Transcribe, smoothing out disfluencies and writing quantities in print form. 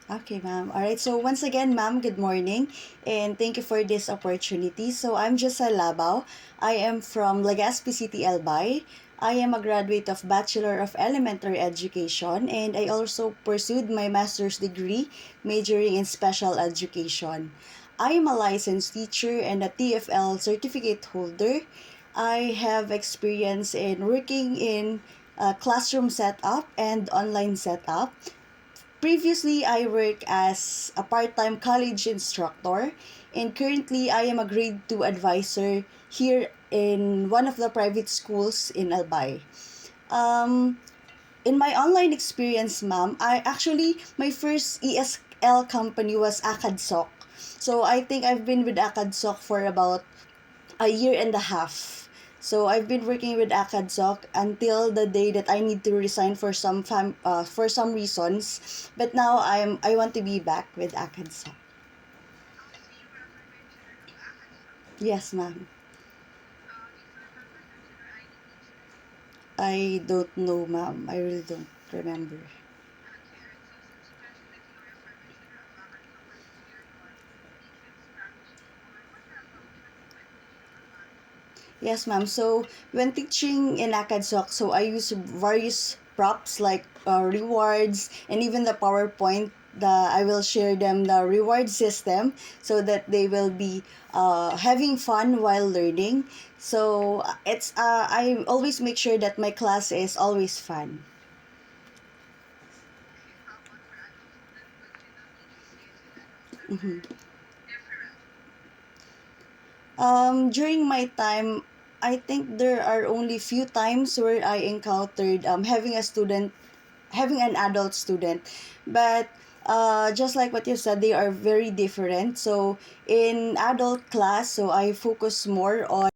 Okay, ma'am. All right. So once again, ma'am, good morning, and thank you for this opportunity. So I'm Jessa Labao. I am from Legazpi City, Albay. I am a graduate of Bachelor of Elementary Education, and I also pursued my master's degree majoring in special education. I am a licensed teacher and a TFL certificate holder. I have experience in working in classroom setup and online setup. Previously, I work as a part-time college instructor, and currently I am a grade 2 advisor here in one of the private schools in Albay. Um, in my online experience, ma'am, my first ESL company was ACADSOC. So I think I've been with ACADSOC for about a year and a half. So I've been working with ACADSOC until the day that I need to resign for some reasons. But now I want to be back with ACADSOC. Yes, ma'am. I don't know, ma'am. I really don't remember. Yes, ma'am. So when teaching in ACADSOC, so I use various props like rewards and even the PowerPoint. I will share them the reward system so that they will be having fun while learning. So I always make sure that my class is always fun. Mm-hmm. During my time, I think there are only few times where I encountered having an adult student. But just like what you said, they are very different. So in adult class, so I focus more on